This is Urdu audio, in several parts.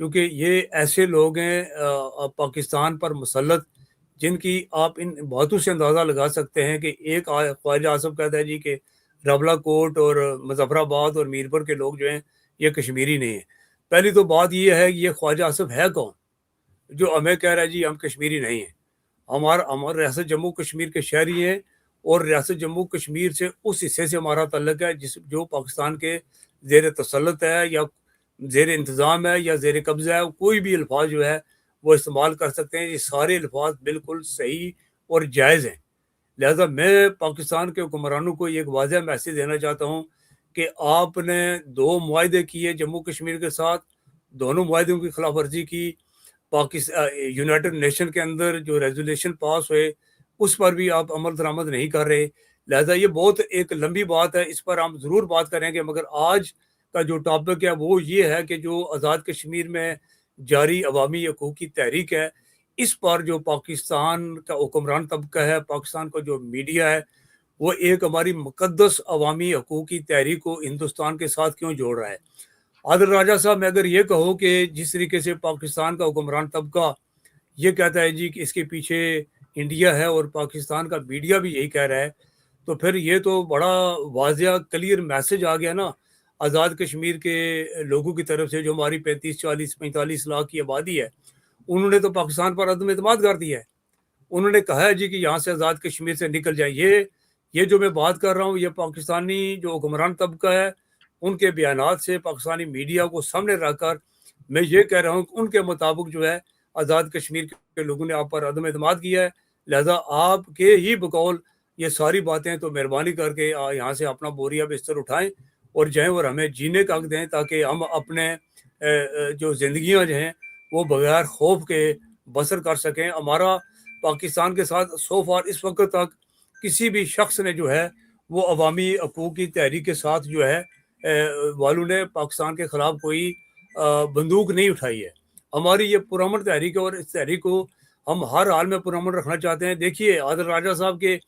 کیونکہ یہ ایسے لوگ ہیں پاکستان پر مسلط، جن کی آپ ان باتوں سے اندازہ لگا سکتے ہیں کہ ایک خواجہ آصف کہتا ہے جی کہ راولہ کوٹ اور مظفر آباد اور میرپور کے لوگ جو ہیں یہ کشمیری نہیں ہیں۔ پہلی تو بات یہ ہے کہ یہ خواجہ آصف ہے کون جو ہمیں کہہ رہا ہے جی ہم کشمیری نہیں ہیں؟ ہمارا ریاست جموں کشمیر کے شہری ہیں، اور ریاست جموں کشمیر سے اس حصے سے ہمارا تعلق ہے جو پاکستان کے زیر تسلط ہے یا زیر انتظام ہے یا زیر قبضہ ہے۔ کوئی بھی الفاظ جو ہے وہ استعمال کر سکتے ہیں، یہ سارے الفاظ بالکل صحیح اور جائز ہیں۔ لہذا میں پاکستان کے حکمرانوں کو ایک واضح میسیج دینا چاہتا ہوں کہ آپ نے 2 معاہدے کیے جموں کشمیر کے ساتھ، دونوں معاہدوں کی خلاف ورزی کی۔ یونائٹڈ نیشن کے اندر جو ریزولیشن پاس ہوئے اس پر بھی آپ عمل درآمد نہیں کر رہے۔ لہذا یہ بہت ایک لمبی بات ہے، اس پر ہم ضرور بات کریں گے، مگر آج کا جو ٹاپک ہے وہ یہ ہے کہ جو آزاد کشمیر میں جاری عوامی حقوق کی تحریک ہے، اس پر جو پاکستان کا حکمران طبقہ ہے، پاکستان کا جو میڈیا ہے، وہ ایک ہماری مقدس عوامی حقوق کی تحریک کو ہندوستان کے ساتھ کیوں جوڑ رہا ہے۔ عادل راجہ صاحب، میں اگر یہ کہوں کہ جس طریقے سے پاکستان کا حکمران طبقہ یہ کہتا ہے جی کہ اس کے پیچھے انڈیا ہے اور پاکستان کا میڈیا بھی یہی کہہ رہا ہے، تو پھر یہ تو بڑا واضح کلیئر میسج آ گیا نا آزاد کشمیر کے لوگوں کی طرف سے، جو ہماری 35 40 45 لاکھ کی آبادی ہے۔ انہوں نے تو پاکستان پر عدم اعتماد کر دیا ہے۔ انہوں نے کہا ہے جی کہ یہاں سے آزاد کشمیر سے نکل جائیں۔ یہ جو میں بات کر رہا ہوں، یہ پاکستانی جو حکمران طبقہ ہے ان کے بیانات سے، پاکستانی میڈیا کو سامنے رکھ کر میں یہ کہہ رہا ہوں کہ ان کے مطابق جو ہے آزاد کشمیر کے لوگوں نے آپ پر عدم اعتماد کیا ہے۔ لہذا آپ کے ہی بقول یہ ساری باتیں تو مہربانی کر کے یہاں سے اپنا بوریا بستر اٹھائیں اور جائیں اور ہمیں جینے کا حق دیں، تاکہ ہم اپنے جو زندگیاں جو ہیں وہ بغیر خوف کے بسر کر سکیں۔ ہمارا پاکستان کے ساتھ سو فار اس وقت تک کسی بھی شخص نے جو ہے وہ عوامی حقوق کی تحریک کے ساتھ جو ہے والوں نے پاکستان کے خلاف کوئی بندوق نہیں اٹھائی ہے۔ ہماری یہ پرامن تحریک ہے اور اس تحریک کو ہم ہر حال میں پرامن رکھنا چاہتے ہیں۔ دیکھیے عادل راجہ صاحب کے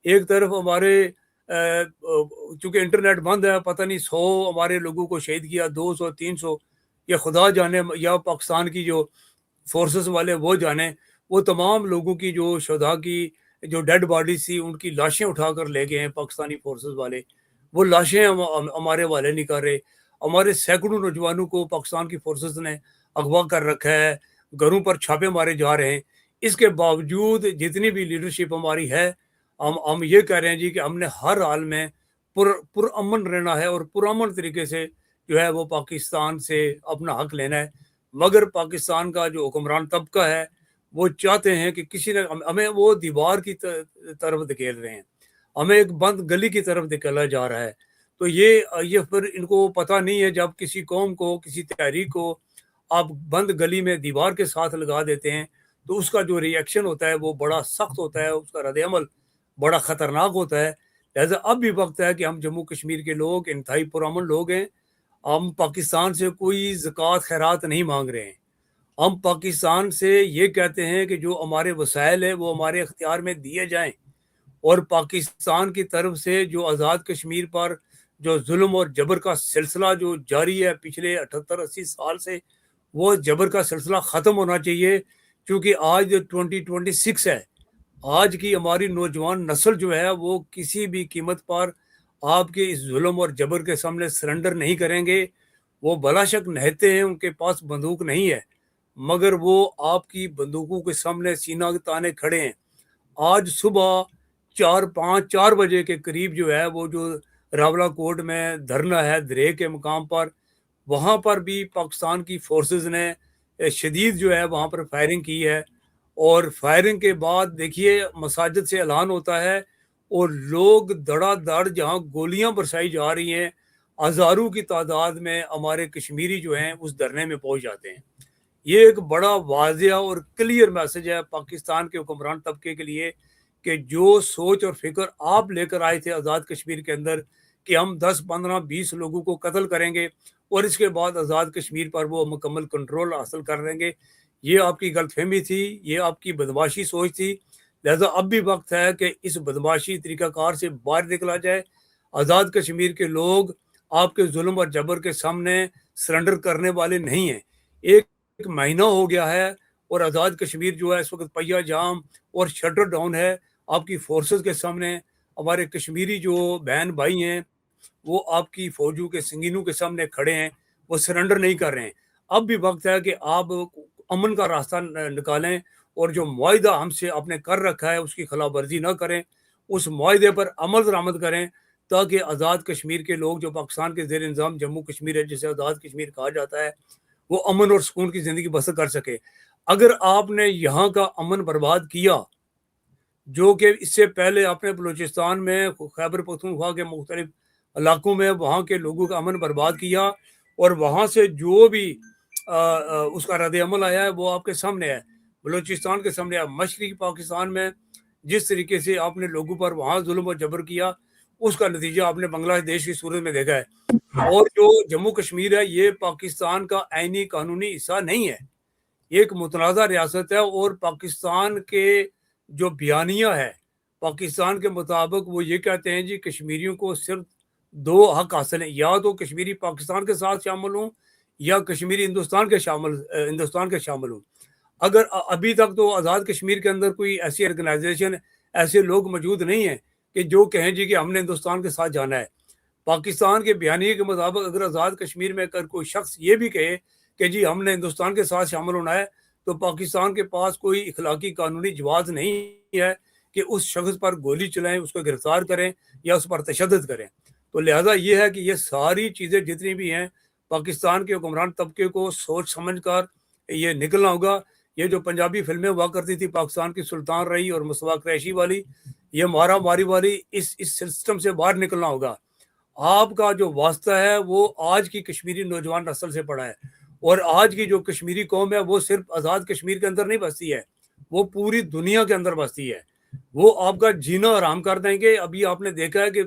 ایک طرف ہمارے چونکہ انٹرنیٹ بند ہے، پتہ نہیں 100 ہمارے لوگوں کو شہید کیا، 200 300 یا خدا جانے، یا پاکستان کی جو فورسز والے وہ جانے، وہ تمام لوگوں کی جو شہداء کی جو ڈیڈ باڈیز تھی ان کی لاشیں اٹھا کر لے گئے ہیں پاکستانی فورسز والے۔ وہ لاشیں ہمارے حوالے نہیں کر رہے۔ ہمارے سینکڑوں نوجوانوں کو پاکستان کی فورسز نے اغوا کر رکھا ہے، گھروں پر چھاپے مارے جا رہے ہیں۔ اس کے باوجود جتنی بھی لیڈرشپ ہماری ہے، ہم یہ کہہ رہے ہیں جی کہ ہم نے ہر حال میں پرامن رہنا ہے اور پرامن طریقے سے جو ہے وہ پاکستان سے اپنا حق لینا ہے۔ مگر پاکستان کا جو حکمران طبقہ ہے وہ چاہتے ہیں کہ کسی نے ہمیں وہ دیوار کی طرف دھکیل رہے ہیں، ہمیں ایک بند گلی کی طرف دھکیلا جا رہا ہے۔ تو یہ پھر ان کو پتہ نہیں ہے، جب کسی قوم کو، کسی تحریک کو آپ بند گلی میں دیوار کے ساتھ لگا دیتے ہیں تو اس کا جو ری ایکشن ہوتا ہے وہ بڑا سخت ہوتا ہے، اس کا رد عمل بڑا خطرناک ہوتا ہے۔ لہذا اب بھی وقت ہے کہ ہم جموں کشمیر کے لوگ انتہائی پرامن لوگ ہیں، ہم پاکستان سے کوئی زکوٰۃ خیرات نہیں مانگ رہے ہیں۔ ہم پاکستان سے یہ کہتے ہیں کہ جو ہمارے وسائل ہیں وہ ہمارے اختیار میں دیے جائیں، اور پاکستان کی طرف سے جو آزاد کشمیر پر جو ظلم اور جبر کا سلسلہ جو جاری ہے پچھلے 78-80 سال سے، وہ جبر کا سلسلہ ختم ہونا چاہیے، کیونکہ آج 2026 ہے۔ آج کی ہماری نوجوان نسل جو ہے وہ کسی بھی قیمت پر آپ کے اس ظلم اور جبر کے سامنے سرنڈر نہیں کریں گے۔ وہ بلا شک نہتے ہیں، ان کے پاس بندوق نہیں ہے، مگر وہ آپ کی بندوقوں کے سامنے سینہ تانے کھڑے ہیں۔ آج صبح 4 بجے کے قریب جو ہے وہ جو راولہ کوٹ میں دھرنا ہے درے کے مقام پر، وہاں پر بھی پاکستان کی فورسز نے شدید جو ہے وہاں پر فائرنگ کی ہے، اور فائرنگ کے بعد دیکھیے مساجد سے اعلان ہوتا ہے اور لوگ دڑا دڑ جہاں گولیاں برسائی جا رہی ہیں، ہزاروں کی تعداد میں ہمارے کشمیری جو ہیں اس دھرنے میں پہنچ جاتے ہیں۔ یہ ایک بڑا واضح اور کلیئر میسج ہے پاکستان کے حکمران طبقے کے لیے کہ جو سوچ اور فکر آپ لے کر آئے تھے آزاد کشمیر کے اندر کہ ہم 10 15 20 لوگوں کو قتل کریں گے اور اس کے بعد آزاد کشمیر پر وہ مکمل کنٹرول حاصل کر لیں گے، یہ آپ کی غلط فہمی تھی، یہ آپ کی بدماشی سوچ تھی۔ لہذا اب بھی وقت ہے کہ اس بدماشی طریقہ کار سے باہر نکلا جائے۔ آزاد کشمیر کے لوگ آپ کے ظلم اور جبر کے سامنے سرنڈر کرنے والے نہیں ہیں۔ ایک ایک مہینہ ہو گیا ہے اور آزاد کشمیر جو ہے اس وقت پہیا جام اور شٹر ڈاؤن ہے آپ کی فورسز کے سامنے. ہمارے کشمیری جو بہن بھائی ہیں وہ آپ کی فوجوں کے سنگینوں کے سامنے کھڑے ہیں, وہ سرنڈر نہیں کر رہے ہیں. اب بھی وقت ہے کہ آپ امن کا راستہ نکالیں اور جو معاہدہ ہم سے آپ نے کر رکھا ہے اس کی خلاف ورزی نہ کریں, اس معاہدے پر عمل درآمد کریں تاکہ آزاد کشمیر کے لوگ جو پاکستان کے زیر انتظام جموں کشمیر ہے جسے آزاد کشمیر کہا جاتا ہے وہ امن اور سکون کی زندگی بسر کر سکے. اگر آپ نے یہاں کا امن برباد کیا, جو کہ اس سے پہلے آپ نے بلوچستان میں خیبر پختونخوا کے مختلف علاقوں میں وہاں کے لوگوں کا امن برباد کیا اور وہاں سے جو بھی اس کا رد عمل آیا ہے وہ آپ کے سامنے ہے, بلوچستان کے سامنے ہے. مشرقی پاکستان میں جس طریقے سے آپ نے لوگوں پر وہاں ظلم و جبر کیا اس کا نتیجہ آپ نے بنگلہ دیش کی صورت میں دیکھا ہے. اور جو جموں کشمیر ہے یہ پاکستان کا عینی قانونی حصہ نہیں ہے, یہ ایک متنازع ریاست ہے. اور پاکستان کے جو بیانیہ ہے پاکستان کے مطابق وہ یہ کہتے ہیں جی کشمیریوں کو صرف دو حق حاصل ہیں, یا تو کشمیری پاکستان کے ساتھ شامل ہوں یا کشمیری ہندوستان کے شامل ہوں. اگر ابھی تک تو آزاد کشمیر کے اندر کوئی ایسی آرگنائزیشن ایسے لوگ موجود نہیں ہیں کہ جو کہیں جی کہ ہم نے ہندوستان کے ساتھ جانا ہے. پاکستان کے بیانیے کے مطابق اگر آزاد کشمیر میں اگر کوئی شخص یہ بھی کہے کہ جی ہم نے ہندوستان کے ساتھ شامل ہونا ہے تو پاکستان کے پاس کوئی اخلاقی قانونی جواز نہیں ہے کہ اس شخص پر گولی چلائیں, اس کو گرفتار کریں یا اس پر تشدد کریں. تو لہٰذا یہ ہے کہ یہ ساری چیزیں جتنی بھی ہیں پاکستان کے حکمران طبقے کو سوچ سمجھ کر یہ نکلنا ہوگا. یہ جو پنجابی فلمیں ہوا کرتی تھی پاکستان کی سلطان رہی اور مصطفیٰ قریشی والی, یہ مارا ماری والی, اس سسٹم سے باہر نکلنا ہوگا. آپ کا جو واسطہ ہے وہ آج کی کشمیری نوجوان نسل سے پڑا ہے, اور آج کی جو کشمیری قوم ہے وہ صرف آزاد کشمیر کے اندر نہیں بستی ہے, وہ پوری دنیا کے اندر بستی ہے. وہ آپ کا جینا آرام کر دیں گے. ابھی آپ نے دیکھا ہے کہ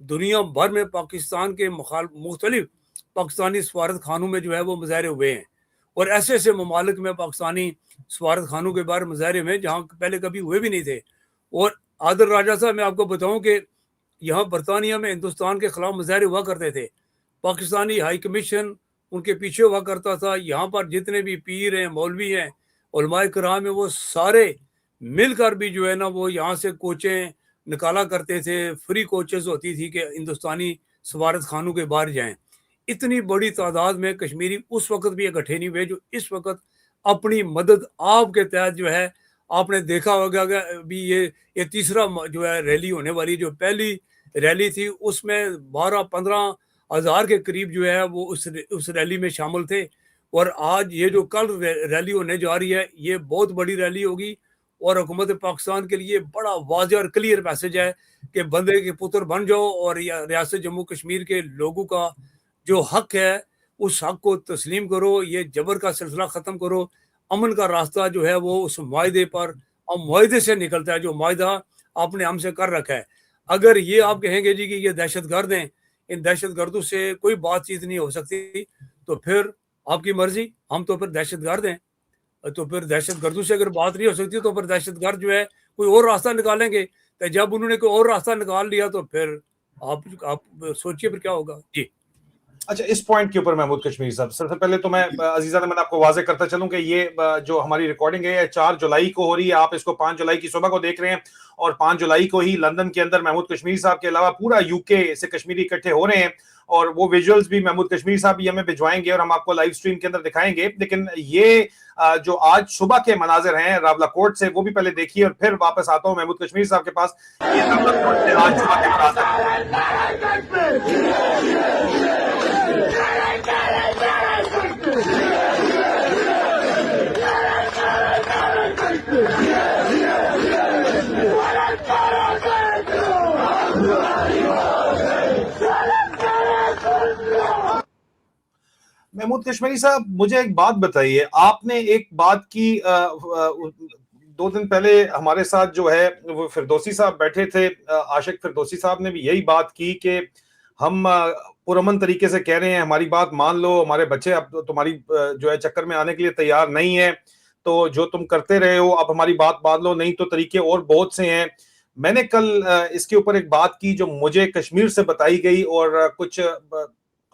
دنیا بھر میں پاکستان کے مختلف پاکستانی سفارت خانوں میں جو ہے وہ مظاہرے ہوئے ہیں, اور ایسے ایسے ممالک میں پاکستانی سفارت خانوں کے باہر مظاہرے ہوئے جہاں پہلے کبھی ہوئے بھی نہیں تھے. اور عادل راجہ صاحب میں آپ کو بتاؤں کہ یہاں برطانیہ میں ہندوستان کے خلاف مظاہرے ہوا کرتے تھے, پاکستانی ہائی کمیشن ان کے پیچھے ہوا کرتا تھا. یہاں پر جتنے بھی پیر ہیں, مولوی ہیں, علماء کرام ہیں, وہ سارے مل کر بھی جو ہے نا وہ یہاں سے کوچیں نکالا کرتے تھے. فری کوچز ہوتی تھی کہ ہندوستانی سفارت خانوں کے باہر جائیں. اتنی بڑی تعداد میں کشمیری اس وقت بھی اکٹھے نہیں ہوئے جو اس وقت اپنی مدد آپ کے تحت جو ہے. آپ نے دیکھا ہوگا کہ ابھی یہ تیسرا جو ہے ریلی ہونے والی, جو پہلی ریلی تھی اس میں 12-15 ہزار کے قریب جو ہے وہ اس ریلی میں شامل تھے. اور آج یہ جو کل ریلی ہونے جا رہی ہے یہ بہت بڑی ریلی ہوگی, اور حکومت پاکستان کے لیے بڑا واضح اور کلیئر میسج ہے کہ بندے کے پتر بن جاؤ اور ریاست جموں کشمیر کے لوگوں کا جو حق ہے اس حق کو تسلیم کرو, یہ جبر کا سلسلہ ختم کرو. امن کا راستہ جو ہے وہ اس معاہدے پر اور معاہدے سے نکلتا ہے جو معاہدہ آپ نے ہم سے کر رکھا ہے. اگر یہ آپ کہیں گے جی کہ یہ دہشت گرد ہیں, ان دہشت گردوں سے کوئی بات چیت نہیں ہو سکتی, تو پھر آپ کی مرضی, ہم تو پھر دہشت گرد ہیں. تو پھر دہشت گردوں سے اگر بات نہیں ہو سکتی تو پھر دہشت گرد جو ہے کوئی اور راستہ نکالیں گے. تو جب انہوں نے کوئی اور راستہ نکال لیا تو پھر آپ سوچئے پھر کیا ہوگا. جی اچھا, اس پوائنٹ کے اوپر محمود کشمیری صاحب, سب سے پہلے تو میں عزیزان میں آپ کو واضح کرتا چلوں کہ یہ جو ہماری ریکارڈنگ ہے 4 جولائی کو ہو رہی ہے. آپ اس کو 5 جولائی کی صبح کو دیکھ رہے ہیں, اور 5 جولائی کو ہی لندن کے اندر محمود کشمیری صاحب کے علاوہ پورا یو کے سے کشمیری اکٹھے ہو رہے ہیں, اور وہ ویژولز بھی محمود کشمیری صاحب بھی ہمیں بھجوائیں گے اور ہم آپ کو لائیو سٹریم کے اندر دکھائیں گے. لیکن یہ جو آج صبح کے مناظر ہیں راولہ کوٹ سے, وہ بھی پہلے دیکھیے, اور پھر واپس آتا ہوں محمود کشمیری صاحب کے پاس. یہ راولہ کوٹ سے آج صبح کے مناظر محمود کشمیری صاحب, مجھے ایک بات بتائیے. آپ نے ایک بات کی 2 دن پہلے ہمارے ساتھ جو ہے وہ فردوسی صاحب بیٹھے تھے, عاشق فردوسی صاحب نے بھی یہی بات کی کہ ہم پرامن طریقے سے کہہ رہے ہیں ہماری بات مان لو, ہمارے بچے اب تمہاری جو ہے چکر میں آنے کے لیے تیار نہیں ہے, تو جو تم کرتے رہے ہو اب ہماری بات مان لو, نہیں تو طریقے اور بہت سے ہیں. میں نے کل اس کے اوپر ایک بات کی جو مجھے کشمیر سے بتائی گئی, اور کچھ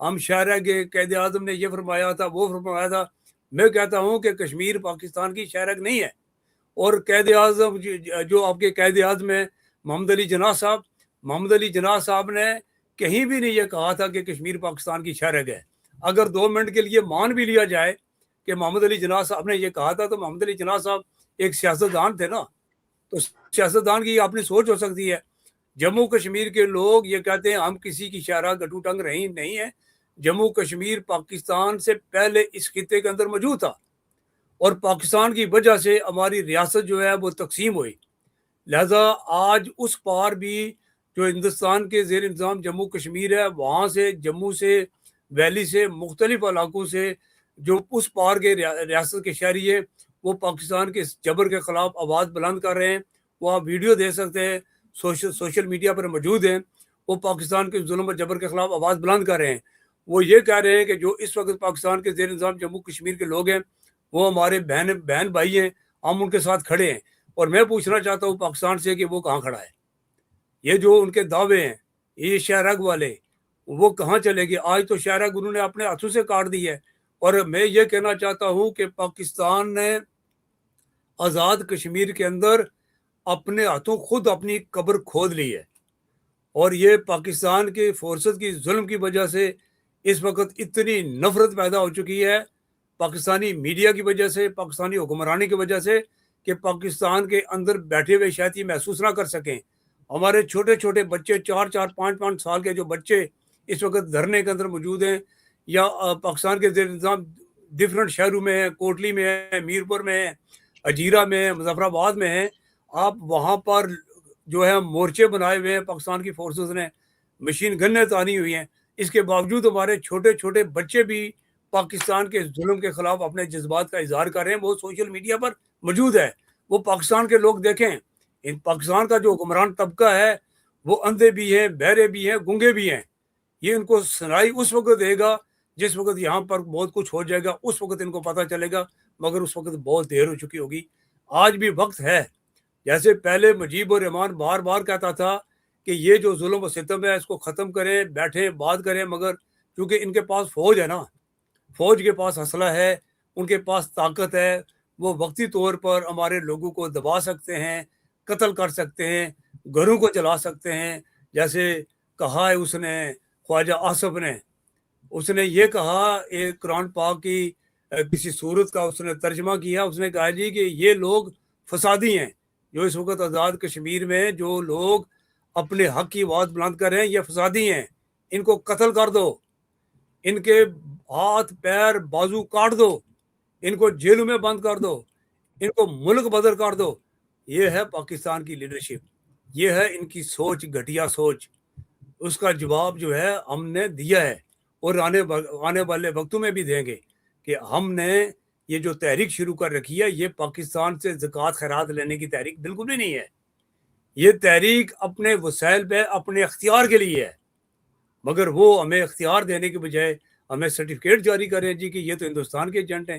ہم شاعرہ کے قائد اعظم نے یہ فرمایا تھا وہ فرمایا تھا. میں کہتا ہوں کہ کشمیر پاکستان کی شاعرہ نہیں ہے. اور قائد اعظم جو آپ کے قائد اعظم ہیں محمد علی جناح صاحب نے کہیں بھی نہیں یہ کہا تھا کہ کشمیر پاکستان کی شاعرہ ہے. اگر 2 منٹ کے لیے مان بھی لیا جائے کہ محمد علی جناح صاحب نے یہ کہا تھا تو محمد علی جناح صاحب ایک سیاستدان تھے نا, تو سیاستدان کی اپنی سوچ ہو سکتی ہے. جموں کشمیر کے لوگ یہ کہتے ہیں ہم کسی کی شاعرہ گٹو ٹنگ رہی نہیں ہے. جموں کشمیر پاکستان سے پہلے اس خطے کے اندر موجود تھا اور پاکستان کی وجہ سے ہماری ریاست جو ہے وہ تقسیم ہوئی. لہذا آج اس پار بھی جو ہندوستان کے زیر انتظام جموں کشمیر ہے, وہاں سے جموں سے ویلی سے مختلف علاقوں سے جو اس پار کے ریاست کے شہری ہیں وہ پاکستان کے جبر کے خلاف آواز بلند کر رہے ہیں. وہ آپ ویڈیو دیکھ سکتے ہیں, سوشل میڈیا پر موجود ہیں. وہ پاکستان کے ظلم و جبر کے خلاف آواز بلند کر رہے ہیں. وہ یہ کہہ رہے ہیں کہ جو اس وقت پاکستان کے زیر انتظام جموں کشمیر کے لوگ ہیں وہ ہمارے بہن بھائی ہیں, ہم ان کے ساتھ کھڑے ہیں. اور میں پوچھنا چاہتا ہوں پاکستان سے کہ وہ کہاں کھڑا ہے؟ یہ جو ان کے دعوے ہیں یہ شہرگ والے وہ کہاں چلے گئے؟ آج تو شہرگ انہوں نے اپنے ہاتھوں سے کاٹ دی ہے. اور میں یہ کہنا چاہتا ہوں کہ پاکستان نے آزاد کشمیر کے اندر اپنے ہاتھوں خود اپنی قبر کھود لی ہے. اور یہ پاکستان کے فورسز کی ظلم کی وجہ سے اس وقت اتنی نفرت پیدا ہو چکی ہے پاکستانی میڈیا کی وجہ سے, پاکستانی حکمرانی کی وجہ سے, کہ پاکستان کے اندر بیٹھے ہوئے شاید یہ محسوس نہ کر سکیں. ہمارے چھوٹے چھوٹے بچے 4-4 5-5 سال کے جو بچے اس وقت دھرنے کے اندر موجود ہیں یا پاکستان کے زیر انتظام ڈفرینٹ شہروں میں ہیں, کوٹلی میں ہیں, میرپور میں ہیں, اجیرہ میں ہیں, مظفر آباد میں ہیں. آپ وہاں پر جو ہے مورچے بنائے ہوئے ہیں پاکستان کی فورسز نے, مشین گنیں تانی ہوئی ہیں. اس کے باوجود ہمارے چھوٹے چھوٹے بچے بھی پاکستان کے ظلم کے خلاف اپنے جذبات کا اظہار کر رہے ہیں. وہ سوشل میڈیا پر موجود ہے. وہ پاکستان کے لوگ دیکھیں, ان پاکستان کا جو حکمران طبقہ ہے وہ اندھے بھی ہیں, بہرے بھی ہیں, گونگے بھی ہیں. یہ ان کو سنائی اس وقت دے گا جس وقت یہاں پر بہت کچھ ہو جائے گا, اس وقت ان کو پتہ چلے گا, مگر اس وقت بہت دیر ہو چکی ہوگی. آج بھی وقت ہے. جیسے پہلے مجیب الرحمان بار بار کہتا تھا کہ یہ جو ظلم و ستم ہے اس کو ختم کریں, بیٹھیں بات کریں, مگر کیونکہ ان کے پاس فوج ہے نا, فوج کے پاس اسلحہ ہے, ان کے پاس طاقت ہے, وہ وقتی طور پر ہمارے لوگوں کو دبا سکتے ہیں, قتل کر سکتے ہیں, گھروں کو جلا سکتے ہیں. جیسے کہا ہے اس نے خواجہ آصف نے, اس نے یہ کہا ایک قرآن پاک کی کسی صورت کا اس نے ترجمہ کیا. اس نے کہا جی کہ یہ لوگ فسادی ہیں, جو اس وقت آزاد کشمیر میں جو لوگ اپنے حق کی آواز بلند کر رہے ہیں یہ فسادی ہیں, ان کو قتل کر دو, ان کے ہاتھ پیر بازو کاٹ دو, ان کو جیلوں میں بند کر دو, ان کو ملک بدر کر دو. یہ ہے پاکستان کی لیڈرشپ, یہ ہے ان کی سوچ, گھٹیا سوچ. اس کا جواب جو ہے ہم نے دیا ہے اور آنے والے وقتوں میں بھی دیں گے کہ ہم نے یہ جو تحریک شروع کر رکھی ہے یہ پاکستان سے زکوٰۃ خیرات لینے کی تحریک بالکل بھی نہیں ہے. یہ تحریک اپنے وسائل پہ اپنے اختیار کے لیے ہے, مگر وہ ہمیں اختیار دینے کے بجائے ہمیں سرٹیفکیٹ جاری کریں جی کہ یہ تو ہندوستان کے ایجنٹ ہیں,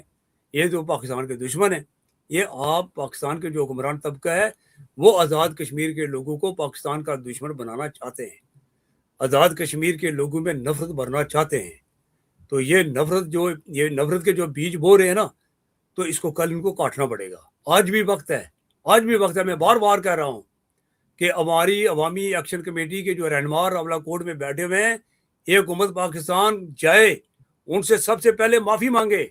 یہ تو پاکستان کے دشمن ہیں. یہ آپ پاکستان کے جو حکمران طبقہ ہے وہ آزاد کشمیر کے لوگوں کو پاکستان کا دشمن بنانا چاہتے ہیں, آزاد کشمیر کے لوگوں میں نفرت بھرنا چاہتے ہیں. تو یہ نفرت کے جو بیج بو رہے ہیں نا, تو اس کو کل ان کو کاٹنا پڑے گا. آج بھی وقت ہے, آج بھی وقت ہے. میں بار بار کہہ رہا ہوں کہ ہماری عوامی ایکشن کمیٹی کے جو رہنما راولہ کوٹ میں بیٹھے ہوئے ہیں, یہ حکومت پاکستان جائے, ان سے سب سے پہلے معافی مانگے.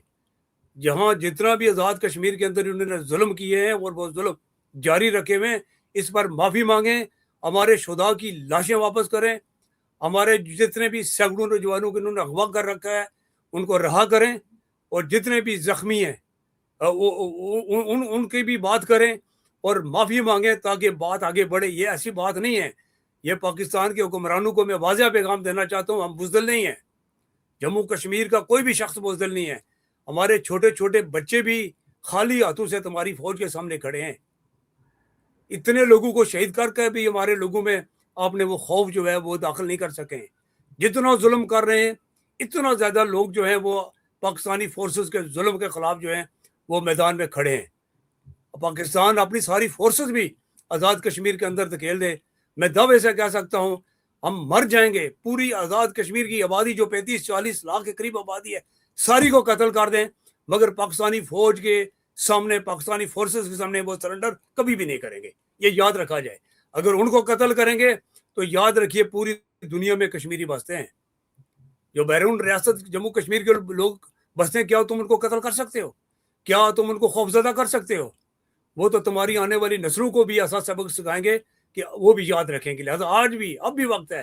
جہاں جتنا بھی آزاد کشمیر کے اندر انہوں نے ظلم کیے ہیں اور وہ ظلم جاری رکھے ہوئے ہیں, اس پر معافی مانگیں, ہمارے شہداء کی لاشیں واپس کریں, ہمارے جتنے بھی سینکڑوں نوجوانوں کو انہوں نے اغوا کر رکھا ہے ان کو رہا کریں, اور جتنے بھی زخمی ہیں ان کی بھی بات کریں اور معافی مانگیں تاکہ بات آگے بڑھے. یہ ایسی بات نہیں ہے. یہ پاکستان کے حکمرانوں کو میں واضح پیغام دینا چاہتا ہوں, ہم بزدل نہیں ہیں. جموں کشمیر کا کوئی بھی شخص بزدل نہیں ہے. ہمارے چھوٹے چھوٹے بچے بھی خالی ہاتھوں سے تمہاری فوج کے سامنے کھڑے ہیں. اتنے لوگوں کو شہید کر کے بھی ہمارے لوگوں میں آپ نے وہ خوف جو ہے وہ داخل نہیں کر سکیں. جتنا ظلم کر رہے ہیں اتنا زیادہ لوگ جو ہیں وہ پاکستانی فورسز کے ظلم کے خلاف جو ہیں وہ میدان میں کھڑے ہیں. پاکستان اپنی ساری فورسز بھی آزاد کشمیر کے اندر دھکیل دے. میں دعوے سے کہہ سکتا ہوں ہم مر جائیں گے. پوری آزاد کشمیر کی آبادی جو 35-40 لاکھ کے قریب آبادی ہے ساری کو قتل کر دیں, مگر پاکستانی فوج کے سامنے, پاکستانی فورسز کے سامنے وہ سرنڈر کبھی بھی نہیں کریں گے. یہ یاد رکھا جائے. اگر ان کو قتل کریں گے تو یاد رکھیے پوری دنیا میں کشمیری بستے ہیں, جو بیرون ریاست جموں کشمیر کے لوگ بستے ہیں, کیا تم ان کو قتل کر سکتے ہو؟ کیا تم ان کو خوفزدہ کر سکتے ہو؟ وہ تو تمہاری آنے والی نسلوں کو بھی ایسا سبق سکھائیں گے کہ وہ بھی یاد رکھیں گے. لہٰذا آج بھی اب بھی وقت ہے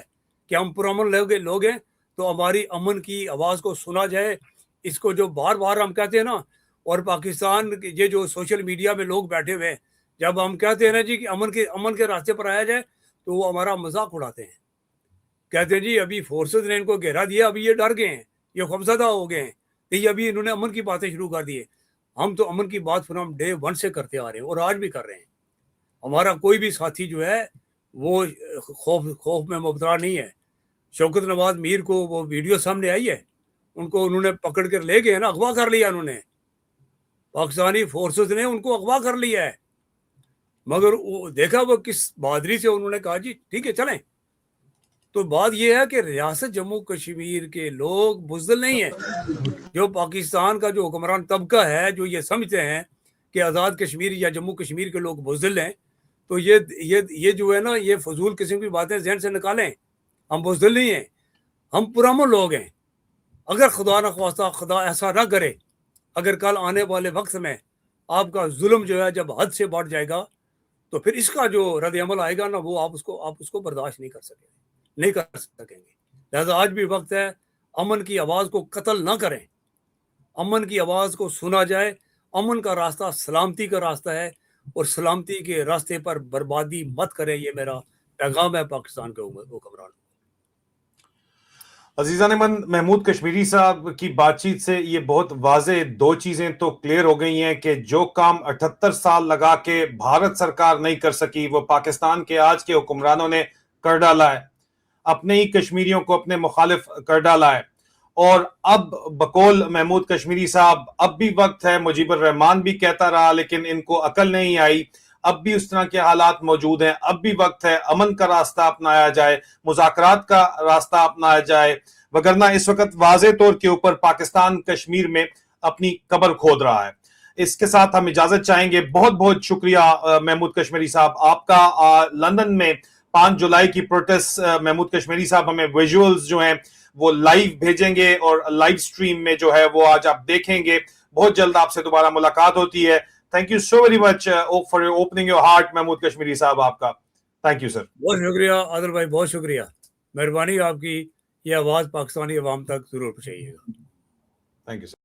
کہ ہم پرامن لوگ ہیں تو ہماری امن کی آواز کو سنا جائے. اس کو جو بار بار ہم کہتے ہیں نا, اور پاکستان یہ جو سوشل میڈیا میں لوگ بیٹھے ہوئے ہیں, جب ہم کہتے ہیں نا جی کہ امن کے راستے پر آیا جائے تو وہ ہمارا مذاق اڑاتے ہیں. کہتے ہیں جی ابھی فورسز نے ان کو گھیرا دیا, ابھی یہ ڈر گئے ہیں, یہ خوفزدہ ہو گئے ہیں, یہ ابھی انہوں نے امن کی باتیں شروع کر دی ہے. ہم تو امن کی بات فرام ڈے 1 سے کرتے آ رہے ہیں اور آج بھی کر رہے ہیں. ہمارا کوئی بھی ساتھی جو ہے وہ خوف میں مبتلا نہیں ہے. شوکت نواز میر کو وہ ویڈیو سامنے آئی ہے, ان کو انہوں نے پکڑ کر لے گئے نا, اغوا کر لیا انہوں نے, پاکستانی فورسز نے ان کو اغوا کر لیا ہے. مگر وہ دیکھا وہ کس بہادری سے انہوں نے کہا جی ٹھیک ہے چلیں. تو بات یہ ہے کہ ریاست جموں کشمیر کے لوگ بزدل نہیں ہیں. جو پاکستان کا جو حکمران طبقہ ہے جو یہ سمجھتے ہیں کہ آزاد کشمیر یا جموں کشمیر کے لوگ بزدل ہیں, تو یہ جو ہے نا یہ فضول قسم کی باتیں ذہن سے نکالیں. ہم بزدل نہیں ہیں, ہم پرامن لوگ ہیں. اگر خدا نہ خواستہ خدا ایسا نہ کرے, اگر کل آنے والے وقت میں آپ کا ظلم جو ہے جب حد سے بڑھ جائے گا تو پھر اس کا جو رد عمل آئے گا نا وہ آپ اس کو برداشت نہیں کر سکیں گے. لہذا آج بھی وقت ہے, امن کی آواز کو قتل نہ کریں, امن کی آواز کو سنا جائے. امن کا راستہ سلامتی کا راستہ ہے, اور سلامتی کے راستے پر بربادی مت کریں. یہ میرا پیغام ہے پاکستان کے حکمران. عزیزان من, محمود کشمیری صاحب کی بات چیت سے یہ بہت واضح 2 چیزیں تو کلیئر ہو گئی ہیں کہ جو کام 78 سال لگا کے بھارت سرکار نہیں کر سکی وہ پاکستان کے آج کے حکمرانوں نے کر ڈالا ہے. اپنے ہی کشمیریوں کو اپنے مخالف کر ڈالا ہے. اور اب بقول محمود کشمیری صاحب اب بھی وقت ہے, مجیب الرحمان بھی کہتا رہا لیکن ان کو عقل نہیں آئی, اب بھی اس طرح کے حالات موجود ہیں. اب بھی وقت ہے امن کا راستہ اپنایا جائے, مذاکرات کا راستہ اپنایا جائے, وگرنہ اس وقت واضح طور کے اوپر پاکستان کشمیر میں اپنی قبر کھود رہا ہے. اس کے ساتھ ہم اجازت چاہیں گے. بہت بہت شکریہ محمود کشمیری صاحب آپ کا. لندن میں 5 جولائی کی پروٹیسٹ, محمود کشمیری صاحب ہمیں ویژولز جو ہیں وہ لائیو بھیجیں گے اور لائیو سٹریم میں جو ہے وہ آج آپ دیکھیں گے. بہت جلد آپ سے دوبارہ ملاقات ہوتی ہے. Thank you so very much for opening your heart Mahmood Kashmiri صاحب. آپ کا تھینک یو سر. بہت شکریہ عادل بھائی, بہت شکریہ, مہربانی آپ کی. یہ آواز پاکستانی عوام تک ضرور پہنچائیے گا. Thank you sir.